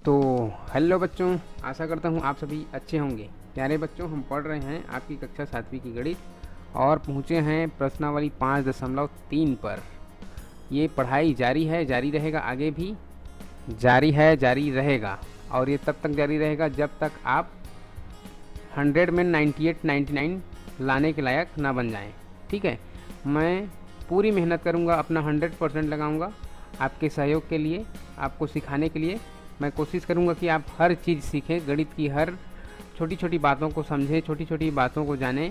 तो हेलो बच्चों, आशा करता हूँ आप सभी अच्छे होंगे। प्यारे बच्चों, हम पढ़ रहे हैं आपकी कक्षा 7वीं की गणित और पहुँचे हैं प्रश्नावली 5.3 पर। ये पढ़ाई जारी है, जारी रहेगा, आगे भी जारी है, जारी रहेगा। और ये तब तक जारी रहेगा जब तक आप 100 में 98, 99 लाने के लायक ना बन जाएं। ठीक है, मैं पूरी मेहनत करूँगा, अपना 100% लगाऊँगा आपके सहयोग के लिए, आपको सिखाने के लिए। मैं कोशिश करूँगा कि आप हर चीज़ सीखें, गणित की हर छोटी छोटी बातों को समझें, छोटी छोटी बातों को जानें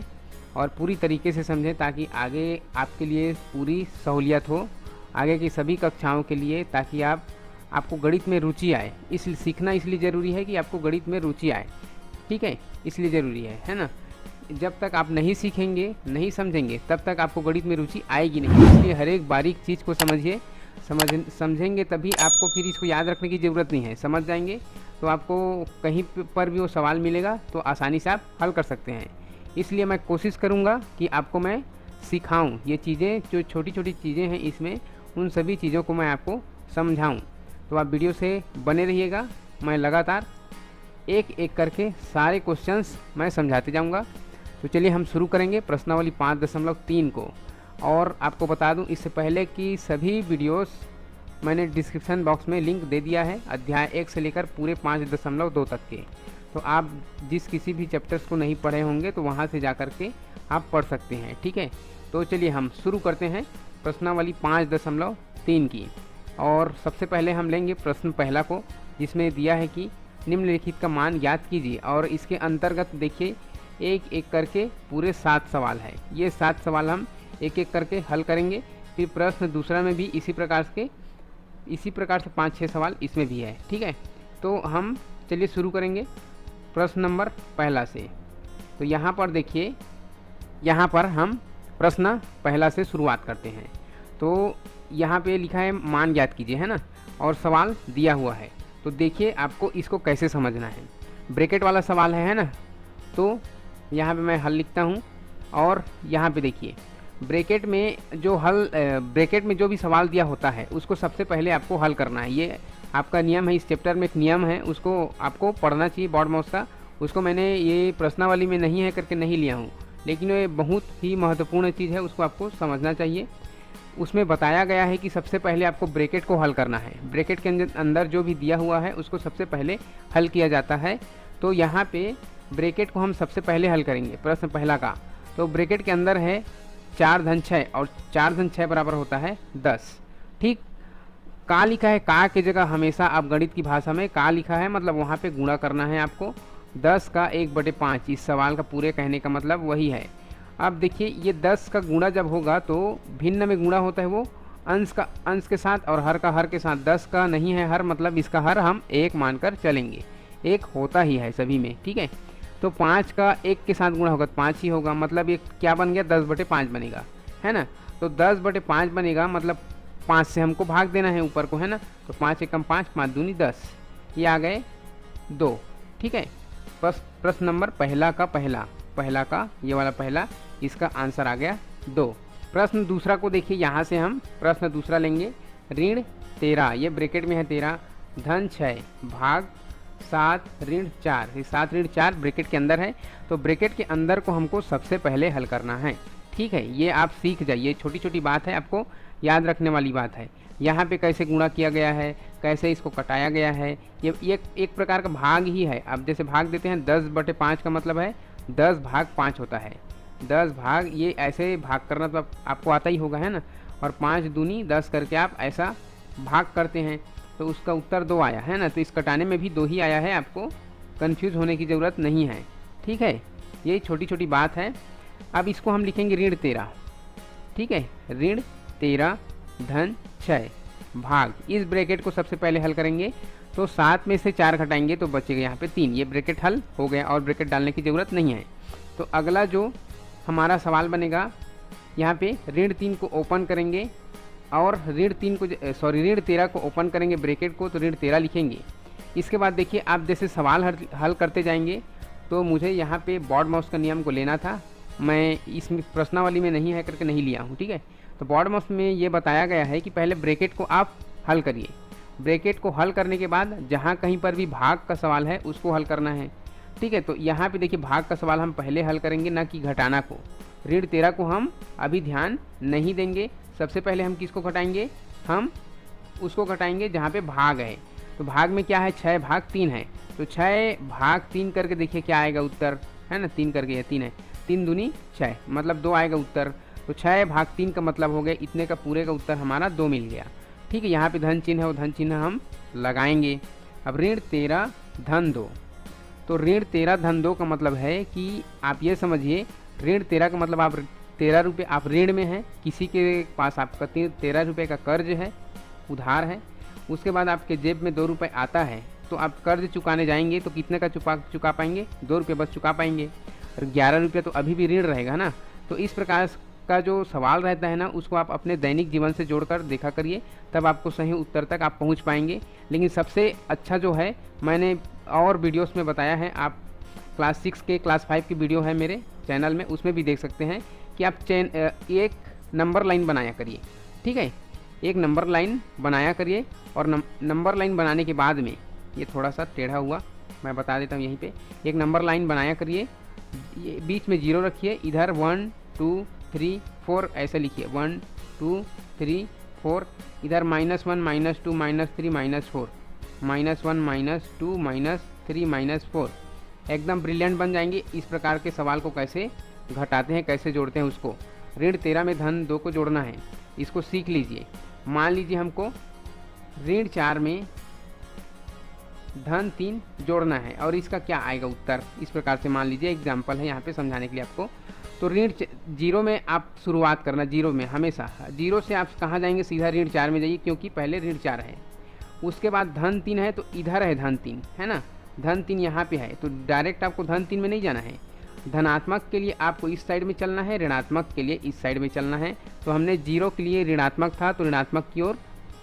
और पूरी तरीके से समझें, ताकि आगे आपके लिए पूरी सहूलियत हो, आगे की सभी कक्षाओं के लिए, ताकि आपको गणित में रुचि आए। इसलिए सीखना इसलिए ज़रूरी है कि आपको गणित में रुचि आए। ठीक है, इसलिए ज़रूरी है ना। जब तक आप नहीं सीखेंगे, नहीं समझेंगे, तब तक आपको गणित में रुचि आएगी नहीं। इसलिए हर एक बारीक चीज़ को समझिए, समझेंगे तभी आपको फिर इसको याद रखने की ज़रूरत नहीं है। समझ जाएंगे तो आपको कहीं पर भी वो सवाल मिलेगा तो आसानी से आप हल कर सकते हैं। इसलिए मैं कोशिश करूँगा कि आपको मैं सिखाऊं, ये चीज़ें जो छोटी छोटी चीज़ें हैं इसमें, उन सभी चीज़ों को मैं आपको समझाऊं। तो आप वीडियो से बने रहिएगा, मैं लगातार एक एक करके सारे क्वेश्चंस मैं समझाते जाऊँगा। तो चलिए हम शुरू करेंगे प्रश्नावली 5.3 को। और आपको बता दूं, इससे पहले कि सभी वीडियोस मैंने डिस्क्रिप्शन बॉक्स में लिंक दे दिया है, अध्याय 1 से लेकर पूरे 5.2 तक के। तो आप जिस किसी भी चैप्टर्स को नहीं पढ़े होंगे तो वहां से जा कर के आप पढ़ सकते हैं। ठीक है, तो चलिए हम शुरू करते हैं प्रश्नावली 5.3 की। और सबसे पहले हम लेंगे प्रश्न पहला को, जिसमें दिया है कि निम्नलिखित का मान याद कीजिए। और इसके अंतर्गत देखिए एक एक करके पूरे 7 सवाल है। ये 7 सवाल हम एक एक करके हल करेंगे। फिर प्रश्न दूसरा में भी इसी प्रकार से 5-6 सवाल इसमें भी है। ठीक है, तो हम चलिए शुरू करेंगे प्रश्न नंबर पहला से। तो यहाँ पर देखिए, यहाँ पर हम प्रश्न पहला से शुरुआत करते हैं। तो यहाँ पे लिखा है मान ज्ञात कीजिए, है ना, और सवाल दिया हुआ है। तो देखिए आपको इसको कैसे समझना है। ब्रैकेट वाला सवाल है ना। तो यहाँ पे मैं हल लिखता हूँ और यहाँ पे देखिए ब्रैकेट में जो भी सवाल दिया होता है उसको सबसे पहले आपको हल करना है। ये आपका नियम है, इस चैप्टर में एक नियम है, उसको आपको पढ़ना चाहिए बोर्ड माउस का। उसको मैंने ये प्रश्नावली में नहीं है करके नहीं लिया हूँ, लेकिन ये बहुत ही महत्वपूर्ण चीज़ है, उसको आपको समझना चाहिए। उसमें बताया गया है कि सबसे पहले आपको ब्रैकेट को हल करना है। ब्रैकेट के अंदर जो भी दिया हुआ है उसको सबसे पहले हल किया जाता है। तो यहाँ पे ब्रैकेट को हम सबसे पहले हल करेंगे प्रश्न पहला का। तो ब्रैकेट के अंदर है 4 धन 6 और 4 धन 6 बराबर होता है 10। ठीक, का लिखा है, का की जगह हमेशा आप गणित की भाषा में का लिखा है, मतलब वहाँ पे गुणा करना है आपको। 10 का 1/5, इस सवाल का पूरे कहने का मतलब वही है। अब देखिए ये 10 का गुणा जब होगा तो भिन्न में गुणा होता है वो अंश के साथ और हर का हर के साथ। 10 का नहीं है हर, मतलब इसका हर हम 1 मानकर चलेंगे, 1 होता ही है सभी में। ठीक है, तो 5 का 1 के साथ गुणा होगा तो 5 ही होगा, मतलब ये क्या बन गया, 10/5 बनेगा, है ना। तो 10/5 बनेगा, मतलब 5 से हमको भाग देना है ऊपर को, है ना। तो 5 एकम 5, 5 दूनी 10, ये आ गए 2। ठीक है, प्रश्न नंबर पहला का ये वाला पहला, इसका आंसर आ गया 2। प्रश्न दूसरा को देखिए, यहाँ से हम प्रश्न दूसरा लेंगे। ऋण 13, ये ब्रैकेट में है 13, धन 6 भाग 7 ऋण 4, ये 7 ऋण 4 ब्रैकेट के अंदर है। तो ब्रैकेट के अंदर को हमको सबसे पहले हल करना है। ठीक है, ये आप सीख जाइए, छोटी छोटी बात है, आपको याद रखने वाली बात है। यहाँ पे कैसे गुणा किया गया है, कैसे इसको कटाया गया है, ये एक प्रकार का भाग ही है। अब जैसे भाग देते हैं 10/5 का मतलब है 10 भाग 5 होता है। 10 भाग, ये ऐसे भाग करना तो आपको आता ही होगा, है ना। और 5 दूनी 10 करके आप ऐसा भाग करते हैं, तो उसका उत्तर 2 आया, है ना। तो इस कटाने में भी 2 ही आया है, आपको कंफ्यूज होने की ज़रूरत नहीं है। ठीक है, ये छोटी छोटी बात है। अब इसको हम लिखेंगे ऋण 13। ठीक है, ऋण 13 धन 6 भाग, इस ब्रैकेट को सबसे पहले हल करेंगे। तो 7 में से 4 घटाएंगे तो बचेगा यहाँ पे 3। ये ब्रैकेट हल हो गया और ब्रैकेट डालने की ज़रूरत नहीं है। तो अगला जो हमारा सवाल बनेगा, यहाँ पे ऋण 3 को ओपन करेंगे और ऋण 13 को ओपन करेंगे ब्रैकेट को, तो ऋण 13 लिखेंगे। इसके बाद देखिए आप जैसे सवाल हल करते जाएंगे, तो मुझे यहाँ पे बोर्ड माउस का नियम को लेना था, मैं इसमें प्रश्नावली में नहीं है करके नहीं लिया हूँ। ठीक है, तो बोर्ड माउस में ये बताया गया है कि पहले ब्रैकेट को आप हल करिए, ब्रैकेट को हल करने के बाद जहाँ कहीं पर भी भाग का सवाल है उसको हल करना है। ठीक है, तो यहाँ पे देखिए भाग का सवाल हम पहले हल करेंगे, ना कि घटाना को। ऋण 13 को हम अभी ध्यान नहीं देंगे। सबसे पहले हम किसको घटाएंगे, हम उसको घटाएंगे जहाँ पे भाग है। तो भाग में क्या है, 6 भाग 3 है, तो 6 भाग 3 करके देखिए क्या आएगा उत्तर, है ना, 3 करके, 3 है, 3 दूनी 6 मतलब 2 आएगा उत्तर। तो 6 भाग 3 का मतलब हो गया इतने का पूरे का उत्तर हमारा 2 मिल गया। ठीक है, यहाँ पे धन चिन्ह है, वो धन चिन्ह हम लगाएंगे। अब ऋण 13 धन 2, तो ऋण 13 धन 2 का मतलब है कि आप ये समझिए, ऋण 13 का मतलब आप 13 रुपये आप ऋण में हैं, किसी के पास आपका 13 रुपये का कर्ज है, उधार है। उसके बाद आपके जेब में 2 रुपये आता है, तो आप कर्ज चुकाने जाएंगे तो कितने का चुका पाएंगे, 2 रुपये बस चुका पाएंगे, और 11 रुपये तो अभी भी ऋण रहेगा ना। तो इस प्रकार का जो सवाल रहता है ना, उसको आप अपने दैनिक जीवन से जोड़कर देखा करिए, तब आपको सही उत्तर तक आप पहुंच पाएंगे। लेकिन सबसे अच्छा जो है, मैंने और वीडियोस में बताया है, आप क्लास 6 के क्लास 5 की वीडियो है मेरे चैनल में, उसमें भी देख सकते हैं कि आप एक नंबर लाइन बनाया करिए। ठीक है, एक नंबर लाइन बनाया करिए, और नंबर लाइन बनाने के बाद में, ये थोड़ा सा टेढ़ा हुआ, मैं बता देता हूँ, यहीं पे एक नंबर लाइन बनाया करिए, ये बीच में 0 रखिए, इधर 1 2 3 4 ऐसे लिखिए, 1 2 3 4, इधर -1 -2 -3 -4, -1 -2 -3 -4, एकदम ब्रिलियंट बन जाएंगे। इस प्रकार के सवाल को कैसे घटाते हैं, कैसे जोड़ते हैं उसको। ऋण 13 में धन 2 को जोड़ना है, इसको सीख लीजिए। मान लीजिए हमको ऋण 4 में धन 3 जोड़ना है, और इसका क्या आएगा उत्तर, इस प्रकार से मान लीजिए, एग्जाम्पल है यहाँ पे समझाने के लिए आपको। तो ऋण 0 में आप शुरुआत करना, 0 में हमेशा, 0 से आप कहाँ जाएंगे, सीधा ऋण 4 में जाइए, क्योंकि पहले ऋण 4 है। उसके बाद धन 3 है, तो इधर है धन 3, है ना, धन 3 यहाँ पे है, तो डायरेक्ट आपको धन 3 में नहीं जाना है। धनात्मक के लिए आपको इस साइड में चलना है, ऋणात्मक के लिए इस साइड में चलना है। तो हमने 0 के लिए ऋणात्मक था, तो ऋणात्मक की ओर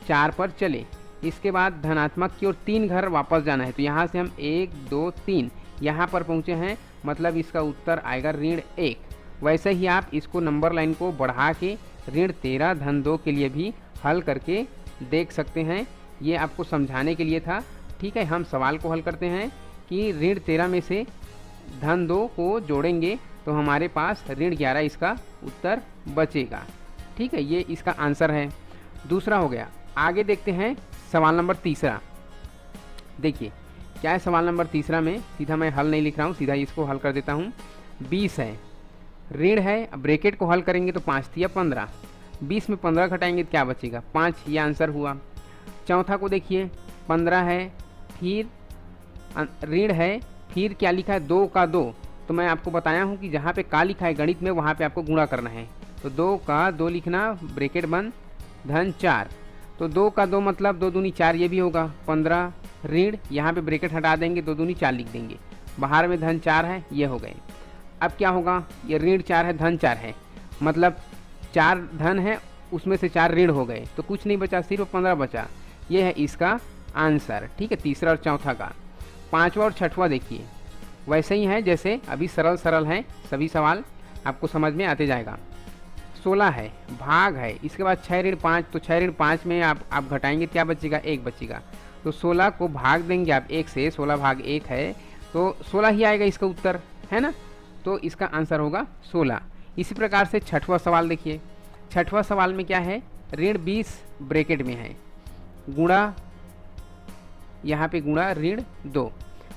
4 पर चले। इसके बाद धनात्मक की ओर 3 घर वापस जाना है, तो यहाँ से हम 1 2 3 यहाँ पर पहुँचे हैं, मतलब इसका उत्तर आएगा ऋण 1। वैसे ही आप इसको नंबर लाइन को बढ़ा के ऋण 13 धन 2 के लिए भी हल करके देख सकते हैं। ये आपको समझाने के लिए था। ठीक है, हम सवाल को हल करते हैं कि ऋण 13 में से धन 2 को जोड़ेंगे तो हमारे पास ऋण 11 इसका उत्तर बचेगा। ठीक है, ये इसका आंसर है। दूसरा हो गया। आगे देखते हैं सवाल नंबर तीसरा। देखिए क्या है सवाल नंबर तीसरा में, सीधा मैं हल नहीं लिख रहा हूँ, सीधा इसको हल कर देता हूँ। 20 है, ऋण है, ब्रैकेट को हल करेंगे तो 5 या 15, 20 में 15 घटाएंगे तो क्या बचेगा, 5, ये आंसर हुआ। चौथा को देखिए, 15 है, फिर ऋण है, फिर क्या लिखा है, 2 का 2। तो मैं आपको बताया हूँ कि जहाँ पे का लिखा है गणित में, वहाँ पे आपको गुणा करना है। तो 2 का 2 लिखना, ब्रैकेट बंद, धन 4। तो 2 का 2 मतलब 2 दूनी 4, ये भी होगा 15, ऋण, यहाँ पे ब्रैकेट हटा देंगे, 2 दूनी 4 लिख देंगे, बाहर में धन 4 है, ये हो गए। अब क्या होगा, ये ऋण 4 है, धन 4 है, मतलब 4 धन है, उसमें से 4 ऋण हो गए, तो कुछ नहीं बचा, सिर्फ 15 बचा। ये है इसका आंसर। ठीक है, तीसरा और चौथा का। पांचवा और छठवा देखिए वैसे ही है जैसे अभी, सरल सरल हैं सभी सवाल, आपको समझ में आते जाएगा। 16 है, भाग है, इसके बाद 6 ऋण 5, तो 6 ऋण 5 में आप घटाएंगे, क्या बचेगा, 1 बचेगा। तो 16 को भाग देंगे आप 1 से, 16 भाग 1 है, तो 16 ही आएगा इसका उत्तर, है ना। तो इसका आंसर होगा 16। इसी प्रकार से छठवां सवाल देखिए। छठवां सवाल में क्या है, ऋण 20 ब्रैकेट में है, गुणा, यहाँ पे गुणा ऋण 2।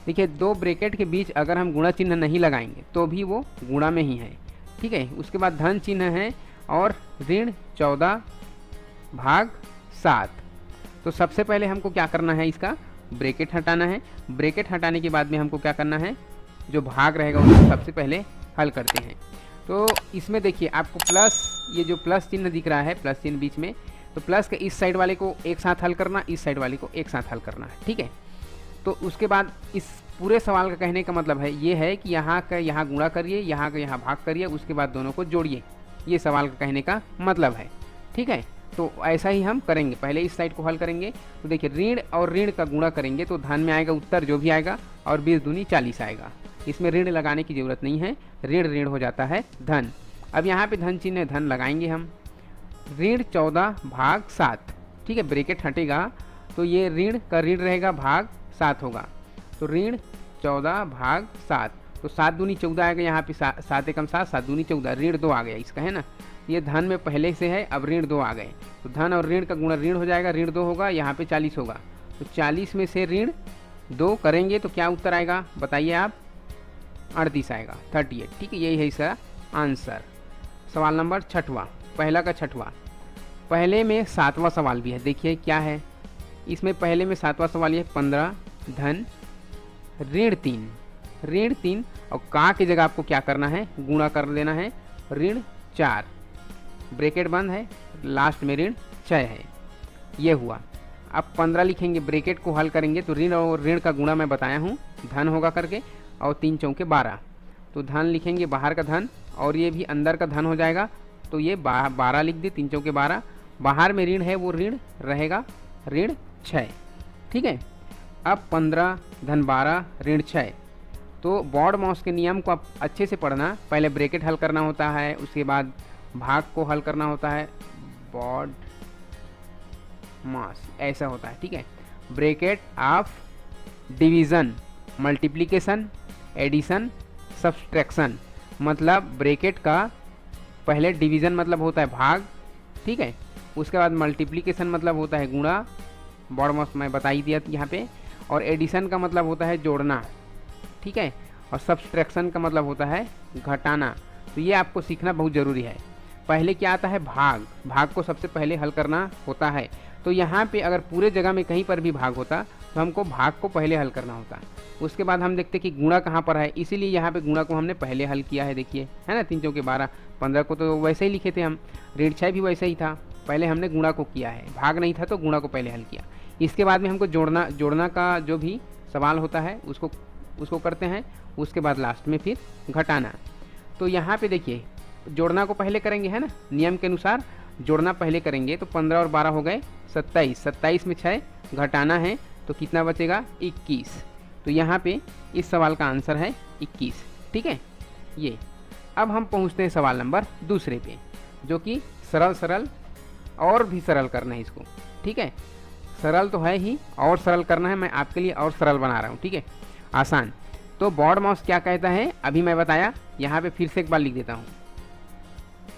देखिए 2 ब्रैकेट के बीच अगर हम गुणा चिन्ह नहीं लगाएंगे तो भी वो गुणा में ही है। ठीक है, उसके बाद धन चिन्ह है और ऋण 14 भाग 7। तो सबसे पहले हमको क्या करना है, इसका ब्रैकेट हटाना है। ब्रैकेट हटाने के बाद में हमको क्या करना है, जो भाग रहेगा उसको सबसे पहले हल करते हैं। तो इसमें देखिए आपको प्लस, ये जो प्लस चिन्ह दिख रहा है, प्लस चिन्ह बीच में, तो प्लस के इस साइड वाले को एक साथ हल करना, इस साइड वाले को एक साथ हल करना है। ठीक है, तो उसके बाद इस पूरे सवाल का कहने का मतलब है ये है कि यहाँ का यहाँ गुणा करिए, यहाँ का यहाँ भाग करिए, उसके बाद दोनों को जोड़िए, ये सवाल का कहने का मतलब है। ठीक है, तो ऐसा ही हम करेंगे, पहले इस साइड को हल करेंगे। तो देखिए ऋण और ऋण का गुणा करेंगे तो धन में आएगा उत्तर जो भी आएगा, और 20 दूनी 40 आएगा। इसमें ऋण लगाने की ज़रूरत नहीं है, ऋण ऋण हो जाता है धन। अब यहाँ पे धन चिन्ह है, धन लगाएंगे हम, ऋण 14 भाग 7। ठीक है, ब्रैकेट हटेगा, तो ये ऋण का ऋण रहेगा भाग 7 होगा, तो ऋण 14 भाग 7, तो 7 दूनी 14 आएगा यहाँ पे, 7 एकम 7, 7 दूनी 14, ऋण 2 आ गया इसका, है ना। ये धन में पहले से है, अब ऋण 2 आ गए, तो धन और ऋण का गुणा ऋण हो जाएगा, ऋण 2 होगा, यहाँ पे 40 होगा, तो 40 में से ऋण 2 करेंगे तो क्या उत्तर आएगा बताइए आप, 38 आएगा, 38। ठीक है, यही है इसका आंसर। सवाल नंबर 6वां, पहला का 6वां। पहले में 7वां सवाल भी है, देखिए क्या है इसमें। पहले में 7वां सवाल ये 15 धन ऋण 3, ऋण 3 और का की जगह आपको क्या करना है, गुणा कर देना है, ऋण 4, ब्रैकेट बंद है, लास्ट में ऋण 6 है, ये हुआ। अब 15 लिखेंगे, ब्रैकेट को हल करेंगे तो ऋण और ऋण का गुणा मैं बताया हूँ, धन होगा करके, और 3 चौके 12, तो धन लिखेंगे बाहर का धन और ये भी अंदर का धन हो जाएगा, तो ये 12 लिख दे, 3 चौके 12, बाहर में ऋण है वो ऋण रहेगा ऋण 6। ठीक है, अब 15 धन 12 ऋण 6, तो बॉड मास के नियम को आप अच्छे से पढ़ना, पहले ब्रैकेट हल करना होता है, उसके बाद भाग को हल करना होता है, बॉड मास ऐसा होता है। ठीक है, bracket of division, multiplication, addition, subtraction, मतलब ब्रैकेट का पहले डिवीज़न मतलब होता है भाग, ठीक है, उसके बाद मल्टीप्लिकेशन मतलब होता है गुणा, बॉड मास मैं बता ही दिया यहाँ पे, और एडिशन का मतलब होता है जोड़ना, ठीक है, और सब्सट्रैक्शन का मतलब होता है घटाना। तो ये आपको सीखना बहुत ज़रूरी है। पहले क्या आता है, भाग, भाग को सबसे पहले हल करना होता है। तो यहाँ पे अगर पूरे जगह में कहीं पर भी भाग होता तो हमको भाग को पहले हल करना होता, उसके बाद हम देखते कि गुणा कहाँ पर है, इसीलिए यहाँ पे गुणा को हमने पहले हल किया है, देखिए है ना, 3 चौके 12, 15 को तो वैसे ही लिखे थे हम, ऋण 6 भी वैसे ही था, पहले हमने गुणा को किया है, भाग नहीं था तो गुणा को पहले हल किया। इसके बाद में हमको जोड़ना का जो भी सवाल होता है उसको करते हैं, उसके बाद लास्ट में फिर घटाना। तो यहाँ पे देखिए जोड़ना को पहले करेंगे, है ना, नियम के अनुसार जोड़ना पहले करेंगे, तो 15 और 12 हो गए 27, 27 में 6 घटाना है तो कितना बचेगा 21। तो यहाँ पे इस सवाल का आंसर है 21। ठीक है, ये अब हम पहुँचते हैं सवाल नंबर दूसरे पे, जो कि सरल और भी सरल करना है इसको। ठीक है, सरल तो है ही, और सरल करना है, मैं आपके लिए और सरल बना रहा हूँ। ठीक है, आसान। तो बॉड मास क्या कहता है अभी मैं बताया, यहाँ पे फिर से एक बार लिख देता हूँ,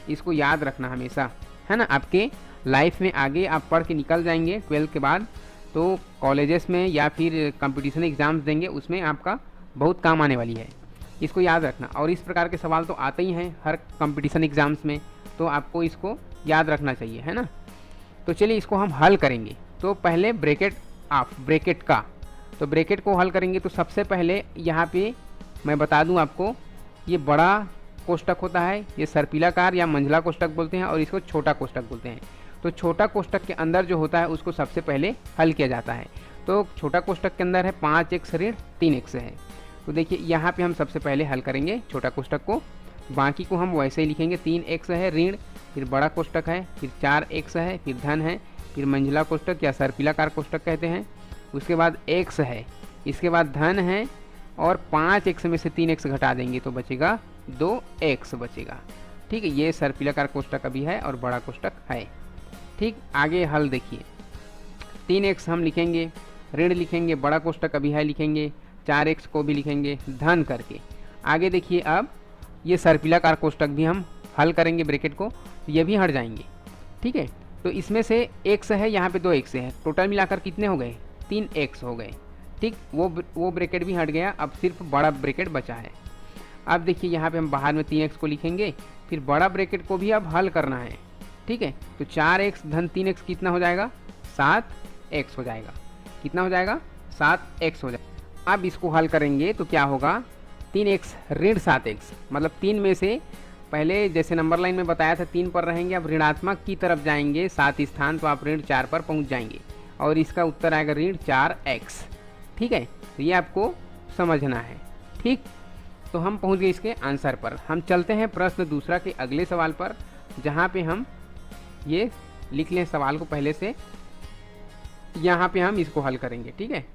इसको याद रखना हमेशा, है ना, आपके लाइफ में आगे आप पढ़ के निकल जाएंगे 12 के बाद, तो कॉलेजेस में या फिर कंपटीशन एग्ज़ाम्स देंगे उसमें आपका बहुत काम आने वाली है, इसको याद रखना। और इस प्रकार के सवाल तो आते ही हैं हर कंपटीशन एग्ज़ाम्स में, तो आपको इसको याद रखना चाहिए, है ना। तो चलिए इसको हम हल करेंगे। तो पहले ब्रैकेट का, तो ब्रैकेट को हल करेंगे तो सबसे पहले यहाँ पे मैं बता दूँ आपको, ये बड़ा कोष्टक होता है, ये सर्पिलाकार या मंझला कोष्टक बोलते हैं, और इसको छोटा कोष्टक बोलते हैं। तो छोटा कोष्टक के अंदर जो होता है उसको सबसे पहले हल किया जाता है। तो छोटा कोष्टक के अंदर है 5x ऋण 3x है, तो देखिए यहाँ पे हम सबसे पहले हल करेंगे छोटा कोष्टक को, बाकी को हम वैसे ही लिखेंगे, 3x है ऋण, फिर बड़ा कोष्टक है, फिर 4x है, फिर धन है, फिर मंझला कोष्टक या सर्पिलाकार कोष्टक कहते हैं, उसके बाद x है, इसके बाद धन है, और 5x में से 3x घटा देंगे तो बचेगा 2x बचेगा। ठीक है, ये सर्पिलाकार कोष्टक अभी है और बड़ा कोष्टक है। ठीक, आगे हल देखिए, 3x हम लिखेंगे, ऋण लिखेंगे, बड़ा कोष्टक अभी है लिखेंगे, 4x को भी लिखेंगे धन करके। आगे देखिए, अब ये सर्पिलाकार कोष्टक भी हम हल करेंगे ब्रैकेट को, तो ये भी हट जाएंगे। ठीक है, तो इसमें से x है, यहाँ पे 2x है, टोटल मिलाकर कितने हो गए, 3x हो गए। ठीक, वो ब्रैकेट भी हट गया, अब सिर्फ बड़ा ब्रैकेट बचा है। अब देखिए यहाँ पे हम बाहर में 3x को लिखेंगे, फिर बड़ा ब्रैकेट को भी अब हल करना है। ठीक है, तो 4x धन 3x कितना हो जाएगा, 7x हो जाएगा। कितना हो जाएगा, 7x हो जाएगा। अब इसको हल करेंगे तो क्या होगा, 3x ऋण 7x, मतलब 3 में से पहले जैसे नंबर लाइन में बताया था 3 पर रहेंगे, अब ऋणात्मक की तरफ जाएंगे 7 स्थान, तो आप ऋण 4 पर पहुंच जाएंगे, और इसका उत्तर आएगा ऋण 4x। ठीक है, तो ये आपको समझना है। ठीक, तो हम पहुंच गए इसके आंसर पर। हम चलते हैं प्रश्न दूसरा के अगले सवाल पर, जहाँ पे हम ये लिख लें सवाल को पहले से, यहाँ पे हम इसको हल करेंगे। ठीक है,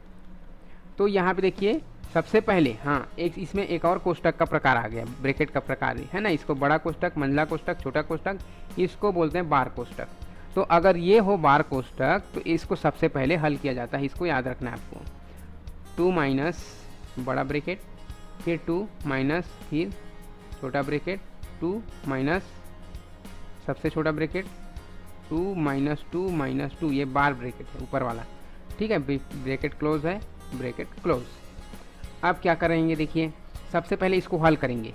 तो यहाँ पे देखिए सबसे पहले, हाँ, इसमें एक और कोष्टक का प्रकार आ गया, ब्रैकेट का प्रकार है ना, इसको बड़ा कोष्टक, मंझला कोष्टक, छोटा कोष्टक, इसको बोलते हैं बार कोष्टक। तो अगर ये हो बार कोष्टक तो इसको सबसे पहले हल किया जाता है, इसको याद रखना है आपको। 2 माइनस बड़ा ब्रैकेट, फिर 2 माइनस, फिर छोटा ब्रैकेट, 2 माइनस सबसे छोटा ब्रैकेट, 2 माइनस 2 माइनस 2, ये बार ब्रैकेट है ऊपर वाला, ठीक है। ब्रैकेट क्लोज है, ब्रैकेट क्लोज। अब क्या करेंगे देखिए, सबसे पहले इसको हल करेंगे,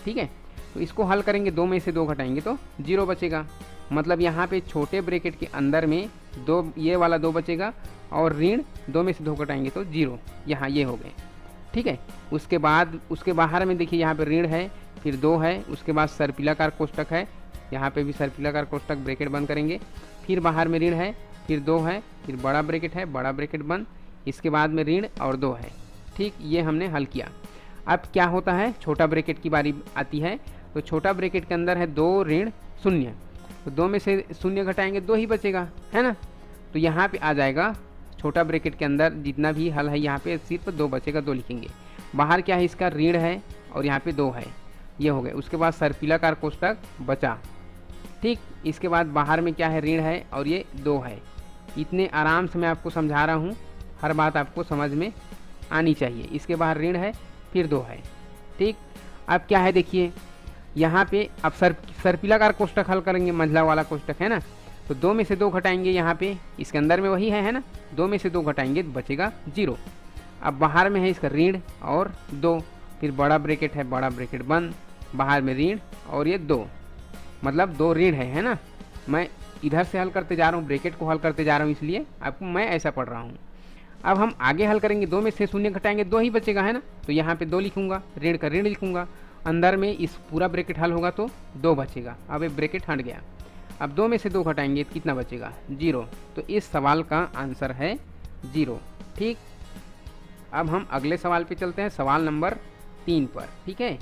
ठीक है। तो इसको हल करेंगे, 2 में से 2 घटाएंगे तो 0 बचेगा। मतलब यहाँ पे छोटे ब्रैकेट के अंदर में 2, ये वाला 2 बचेगा, और ऋण 2 में से 2 घटाएंगे तो 0, यहाँ ये हो गए, ठीक है। उसके बाद उसके बाहर में देखिए यहाँ पे ऋण है, फिर 2 है, उसके बाद सर्पिलाकार कोष्टक है, यहाँ पे भी सर्पिलाकार कोष्टक, ब्रैकेट बंद करेंगे, फिर बाहर में ऋण है, फिर 2 है, फिर बड़ा ब्रैकेट है, बड़ा ब्रैकेट बंद, इसके बाद में ऋण और 2 है, ठीक। ये हमने हल किया। अब क्या होता है, छोटा ब्रैकेट की बारी आती है। तो छोटा ब्रैकेट के अंदर है 2 ऋण 0, तो 2 में से 0 घटाएंगे 2 ही बचेगा, है ना। तो यहाँ पे आ जाएगा छोटा ब्रैकेट के अंदर जितना भी हल है, यहाँ पे सिर्फ 2 बचेगा, 2 लिखेंगे। बाहर क्या है, इसका ऋण है और यहाँ पे 2 है, ये हो गए। उसके बाद सर्पिलाकार कोष्टक बचा, ठीक। इसके बाद बाहर में क्या है, ऋण है और ये 2 है। इतने आराम से मैं आपको समझा रहा हूँ, हर बात आपको समझ में आनी चाहिए। इसके बाहर ऋण है, फिर 2 है, ठीक। अब क्या है देखिए, यहाँ पे अब सर्पिलाकार कोष्टक हल करेंगे, मंझला वाला कोष्टक है ना। तो 2 में से 2 घटाएंगे, यहाँ पे इसके अंदर में वही है ना, 2 में से 2 घटाएंगे तो बचेगा 0। अब बाहर में है इसका ऋण और 2, फिर बड़ा ब्रैकेट है, बड़ा ब्रैकेट बंद, बाहर में ऋण और ये 2, मतलब 2 ऋण है ना। मैं इधर से हल करते जा रहा हूँ, ब्रैकेट को हल करते जा रहा हूँ, इसलिए आपको मैं ऐसा पढ़ रहा हूँ। अब हम आगे हल करेंगे, 2 में से 0 घटाएंगे 2 ही बचेगा, है ना। तो यहाँ पे 2 लिखूंगा, ऋण का ऋण लिखूंगा, अंदर में इस पूरा ब्रैकेट हल होगा तो 2 बचेगा। अब ये ब्रैकेट हट गया। अब 2 में से 2 घटाएंगे तो कितना बचेगा, 0। तो इस सवाल का आंसर है 0, ठीक। अब हम अगले सवाल पे चलते हैं, सवाल नंबर 3 पर, ठीक है।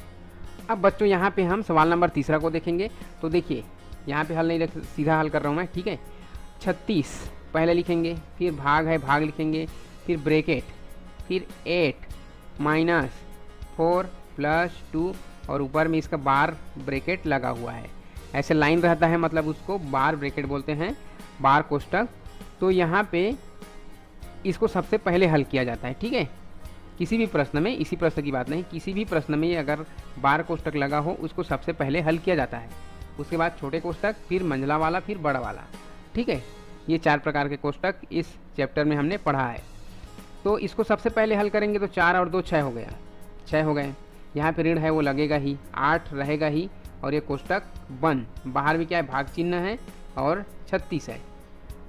अब बच्चों यहाँ पे हम सवाल नंबर 3 को देखेंगे। तो देखिए यहाँ पे हल नहीं रख, सीधा हल कर रहा हूँ मैं, ठीक है। 36 पहले लिखेंगे, फिर भाग है, भाग लिखेंगे, फिर ब्रैकेट, फिर 8 माइनस 4 प्लस 2, और ऊपर में इसका बार ब्रैकेट लगा हुआ है, ऐसे लाइन रहता है, मतलब उसको बार ब्रैकेट बोलते हैं, बार कोष्टक। तो यहाँ पे इसको सबसे पहले हल किया जाता है, ठीक है। किसी भी प्रश्न में, इसी प्रश्न की बात नहीं, किसी भी प्रश्न में अगर बार कोष्टक लगा हो उसको सबसे पहले हल किया जाता है, उसके बाद छोटे कोष्टक, फिर मंझला वाला, फिर बड़ा वाला, ठीक है। ये 4 प्रकार के कोष्टक इस चैप्टर में हमने पढ़ा है। तो इसको सबसे पहले हल करेंगे तो 4 और 2 6 हो गया, 6 हो गए। यहाँ पे ऋण है वो लगेगा ही, 8 रहेगा ही, और ये कोष्टक बंद। बाहर में क्या है, भाग चिन्ह है और 36 है,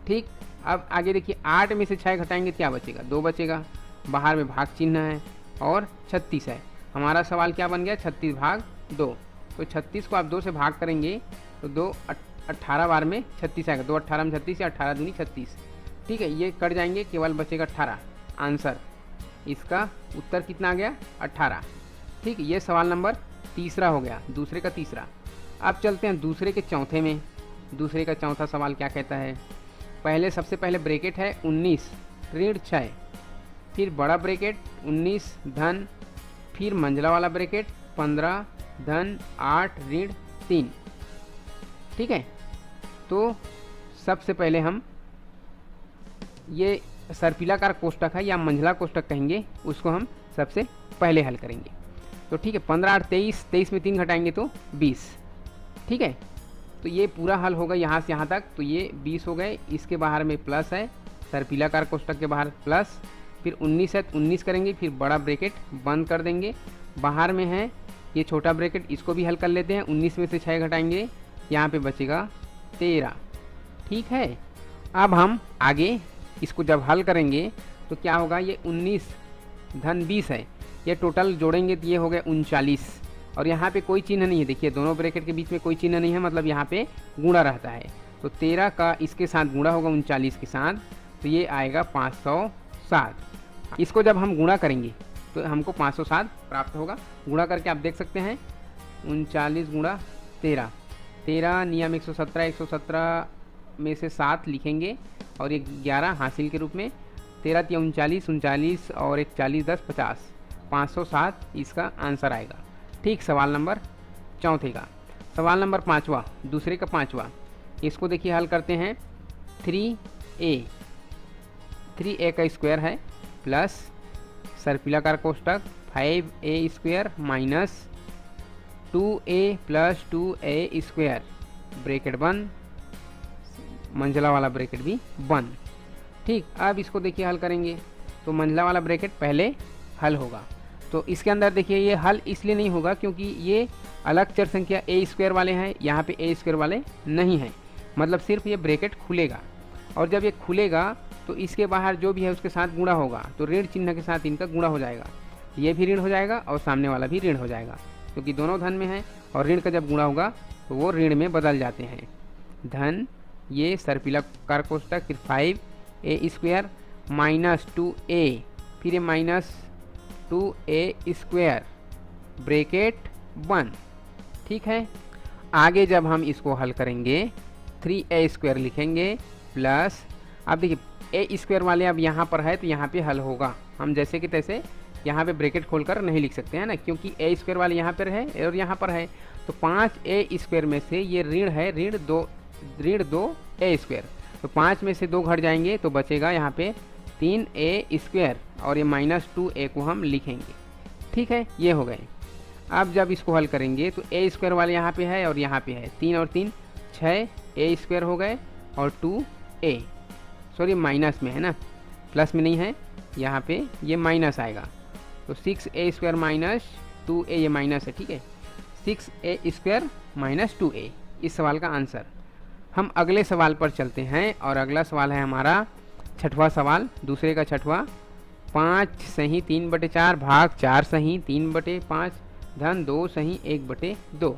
ठीक। अब आगे देखिए, 8 में से 6 घटाएंगे क्या बचेगा, 2 बचेगा, बाहर में भाग चिन्ह है और 36 है। हमारा सवाल क्या बन गया, 36 भाग 2। तो 36 को आप 2 से भाग करेंगे तो 2 18 बार में 36 आएगा, 2 18 में 36 या 18 दूनी 36, ठीक है। ये कट जाएंगे, केवल बचेगा 18। आंसर इसका उत्तर कितना आ गया, 18, ठीक। ये सवाल नंबर 3 हो गया, दूसरे का 3। अब चलते हैं दूसरे के चौथे में। दूसरे का चौथा सवाल क्या कहता है, पहले सबसे पहले ब्रैकेट है 19 ऋण 6, फिर बड़ा ब्रैकेट 19 धन, फिर मंझला वाला ब्रैकेट 15 धन 8 ऋण 3, ठीक है। तो सबसे पहले हम ये सर्पिलाकार कोष्टक है या मंझला कोष्टक कहेंगे, उसको हम सबसे पहले हल करेंगे। तो ठीक है, 15 8 23, 23 में 3 घटाएंगे तो 20, ठीक है। तो ये पूरा हल होगा यहाँ से यहाँ तक, तो ये 20 हो गए। इसके बाहर में प्लस है, सर्पिलाकार कोष्टक के बाहर प्लस, फिर 19 है तो 19 करेंगे, फिर बड़ा ब्रैकेट बंद कर देंगे। बाहर में है ये छोटा ब्रैकेट, इसको भी हल कर लेते हैं। 19 में से 6 घटाएंगे, यहाँ पे बचेगा 13, ठीक है। अब हम आगे इसको जब हल करेंगे तो क्या होगा, ये 19 धन 20 है, ये टोटल जोड़ेंगे तो ये हो गया 39, और यहाँ पे कोई चिन्ह नहीं है। देखिए दोनों ब्रैकेट के बीच में कोई चिन्ह नहीं है, मतलब यहाँ पे गुणा रहता है। तो 13 का इसके साथ गुणा होगा 39 के साथ, तो ये आएगा 507। इसको जब हम गुणा करेंगे तो हमको 507 प्राप्त होगा। गुणा करके आप देख सकते हैं, 39 गुणा 13, 13 नियम 117, 117 में से 7 लिखेंगे और ये 11 हासिल के रूप में, 13 या 39, 39 और 1 40 10 50, 507 इसका आंसर आएगा, ठीक। सवाल नंबर चौथे का। सवाल नंबर 5वां, दूसरे का 5वां, इसको देखिए हल करते हैं। 3a, 3a का स्क्वायर है प्लस सर्पिलाकार कोष्टक 5a square minus 2a plus 2a square, bracket बंद, मंझला वाला ब्रैकेट भी बंद। ठीक, अब इसको देखिए हल करेंगे तो मंझला वाला ब्रैकेट पहले हल होगा। तो इसके अंदर देखिए ये हल इसलिए नहीं होगा क्योंकि ये अलग चर संख्या a स्क्वायर वाले हैं, यहाँ पे a स्क्वायर वाले नहीं हैं, मतलब सिर्फ ये ब्रैकेट खुलेगा। और जब ये खुलेगा तो इसके बाहर जो भी है उसके साथ गुणा होगा, तो ऋण चिन्ह के साथ इनका गुणा हो जाएगा, ये भी ऋण हो जाएगा और सामने वाला भी ऋण हो जाएगा, क्योंकि दोनों धन में है और ऋण का जब गुणा होगा तो वो ऋण में बदल जाते हैं। धन ये सर्पिलाकार कोष्टक, फिर 5a स्क्वायर माइनस 2a, फिर ये माइनस 2a स्क्वायर, ब्रैकेट बंद। ठीक है, आगे जब हम इसको हल करेंगे 3a स्क्वायर लिखेंगे प्लस, अब देखिए a स्क्वायर वाले अब यहाँ पर है तो यहाँ पे हल होगा, हम जैसे कि तैसे यहाँ पे ब्रैकेट खोलकर नहीं लिख सकते हैं ना, क्योंकि a स्क्वायर वाले यहाँ पर है और यहाँ पर है। तो 5a स्क्वायर में से ये ऋण है, ऋण 2a स्क्वायर, तो 5 में से 2 घट जाएंगे तो बचेगा यहाँ पे 3a स्क्वायर और ये माइनस 2a को हम लिखेंगे। ठीक है, ये हो गए। अब जब इसको हल करेंगे तो a स्क्वायर वाले यहाँ पे है और यहाँ पे है, 3 और 3 6a स्क्वायर हो गए और 2a, सॉरी माइनस में है ना, प्लस में नहीं है, यहाँ पे ये माइनस आएगा, तो 6a स्क्वायर माइनस 2a, ये माइनस है। ठीक है, 6a स्क्वायर माइनस 2a, इस सवाल का आंसर। हम अगले सवाल पर चलते हैं और अगला सवाल है हमारा छठवां सवाल, दूसरे का छठवां। 5 सही 3/4 भाग 4 सही 3/5 धन 2 सही 1/2,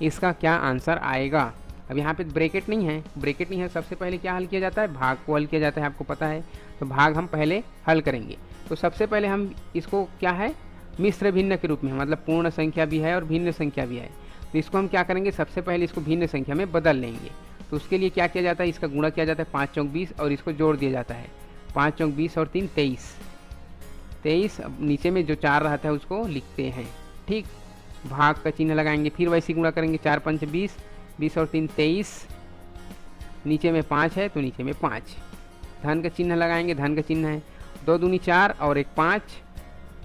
इसका क्या आंसर आएगा। अब यहाँ पे ब्रैकेट नहीं है, ब्रैकेट नहीं है, सबसे पहले क्या हल किया जाता है, भाग को हल किया जाता है, आपको पता है। तो भाग हम पहले हल करेंगे। तो सबसे पहले हम इसको क्या है, मिश्र भिन्न के रूप में, मतलब पूर्ण संख्या भी है और भिन्न संख्या भी है, तो इसको हम क्या करेंगे, सबसे पहले इसको भिन्न संख्या में बदल लेंगे। तो उसके लिए क्या किया जाता है, इसका गुणा किया जाता है 5 चौक 20 और इसको जोड़ दिया जाता है, 5 चौक 20 और 3 23। अब नीचे में जो 4 रहता है उसको लिखते हैं। ठीक, भाग का चिन्ह लगाएंगे, फिर वैसे गुणा करेंगे, 4 5 20, 20 और 3 23, नीचे में 5 है तो नीचे में 5, धन का चिन्ह लगाएंगे, धन का चिन्ह है, 2 दूनी 4 और 1 5,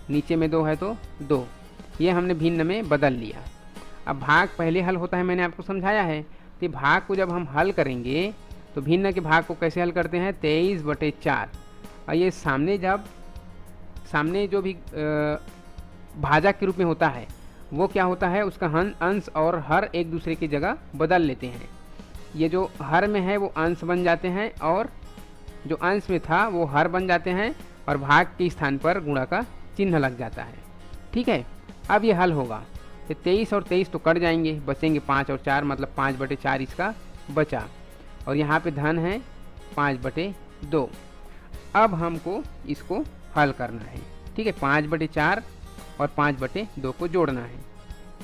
नीचे में 2 है तो 2, ये हमने भिन्न में बदल लिया। अब भाग पहले हल होता है, मैंने आपको समझाया है। तो भाग को जब हम हल करेंगे तो भिन्न के भाग को कैसे हल करते हैं, 23/4, और ये सामने जो भी भाजक के रूप में होता है वो क्या होता है, उसका अंश और हर एक दूसरे की जगह बदल लेते हैं। ये जो हर में है वो अंश बन जाते हैं और जो अंश में था वो हर बन जाते हैं और भाग के स्थान पर गुणा का चिन्ह लग जाता है। ठीक है, अब ये हल होगा तो 23 और 23 तो कट जाएंगे, बचेंगे 5 और 4, मतलब 5/4 इसका बचा, और यहाँ पे धन है 5/2। अब हमको इसको हल करना है। ठीक है, 5/4 और 5/2 को जोड़ना है।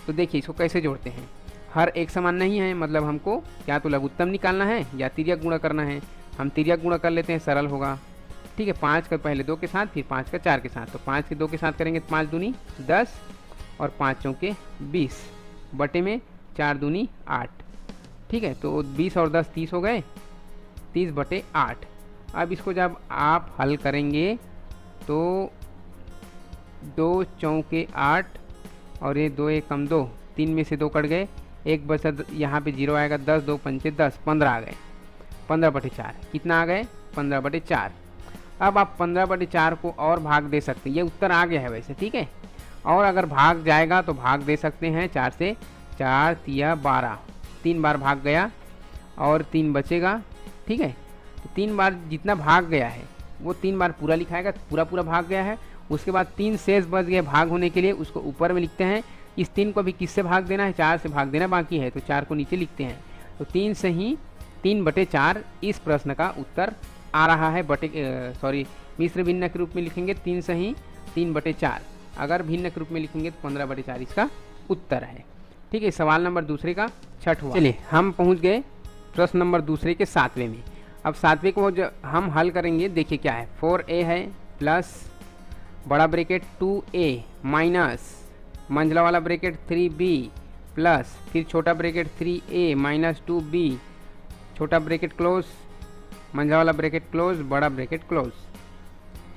तो देखिए इसको कैसे जोड़ते हैं, हर एक समान नहीं है, मतलब हमको या तो लघुत्तम निकालना है या तिर्यक गुणा करना है। हम तिर्यक गुणा कर लेते हैं, सरल होगा। ठीक है, 5 का पहले 2 के साथ, फिर 5 का 4 के साथ, तो 5 के 2 के साथ करेंगे 5 दूनी 10 और 5 चौके 20, बटे में 4 दूनी 8। ठीक है, तो 20 और 10 30 हो गए, 30/8। अब इसको जब आप हल करेंगे तो 2 चौके 8 और ये 2 1 कम 2, 3 में से 2 कट गए, 1 बचा, यहाँ पे 0 आएगा, 10 2 पंचे 10, 15 आ गए, 15/4। कितना आ गए, 15/4। अब आप 15/4 को और भाग दे सकते हैं, ये उत्तर आ गया है वैसे। ठीक है, और अगर भाग जाएगा तो भाग दे सकते हैं 4 से, 4 तिया 12, 3 बार भाग गया और 3 बचेगा। ठीक है, तो 3 बार जितना भाग गया है वो 3 बार पूरा लिखाएगा, पूरा भाग गया है। उसके बाद 3 शेष बच गए भाग होने के लिए, उसको ऊपर में लिखते हैं। इस 3 को भी किससे भाग देना है, 4 से भाग देना बाकी है, तो 4 को नीचे लिखते हैं। तो 3 से ही 3/4 इस प्रश्न का उत्तर आ रहा है। मिश्र भिन्न के रूप में लिखेंगे 3 से ही 3/4, अगर भिन्न के रूप में लिखेंगे तो 15/4 इसका उत्तर है। ठीक है, सवाल नंबर दूसरे का छठवां। चलिए हम पहुंच गए प्रश्न नंबर दूसरे के 7वें में। अब 7वें को जो हम हल करेंगे, देखिए क्या है, 4a है प्लस बड़ा ब्रैकेट 2a माइनस मंझला वाला ब्रैकेट 3b प्लस फिर छोटा ब्रैकेट 3a माइनस 2b छोटा ब्रैकेट क्लोज मंझा वाला ब्रैकेट क्लोज, बड़ा ब्रैकेट क्लोज।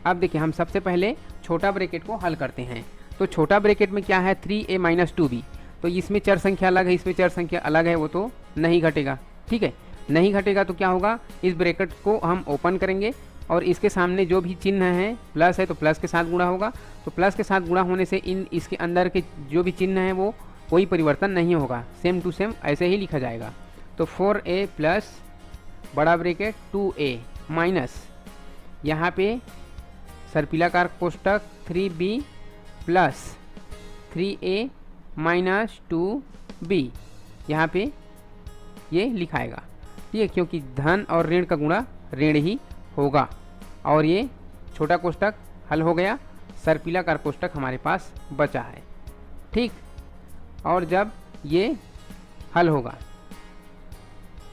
अब देखिए हम सबसे पहले छोटा ब्रैकेट को हल करते हैं। तो छोटा ब्रैकेट में क्या है 3a माइनस 2b, तो इसमें चर संख्या अलग है, इसमें चर संख्या अलग है, वो तो नहीं घटेगा। ठीक है, नहीं घटेगा तो क्या होगा, इस ब्रैकेट को हम ओपन करेंगे और इसके सामने जो भी चिन्ह है प्लस है तो प्लस के साथ गुणा होगा। तो प्लस के साथ गुणा होने से इसके अंदर के जो भी चिन्ह है वो कोई परिवर्तन नहीं होगा, सेम टू सेम ऐसे ही लिखा जाएगा। तो 4a प्लस बड़ा ब्रैकेट 2a माइनस यहाँ पे सर्पिलाकार कोष्टक 3b plus 3a minus 2b, यहाँ पे ये लिखाएगा। ठीक है, क्योंकि धन और ऋण का गुणा ऋण ही होगा। और ये छोटा कोष्टक हल हो गया, सर्पिलाकार कोष्टक हमारे पास बचा है। ठीक, और जब ये हल होगा,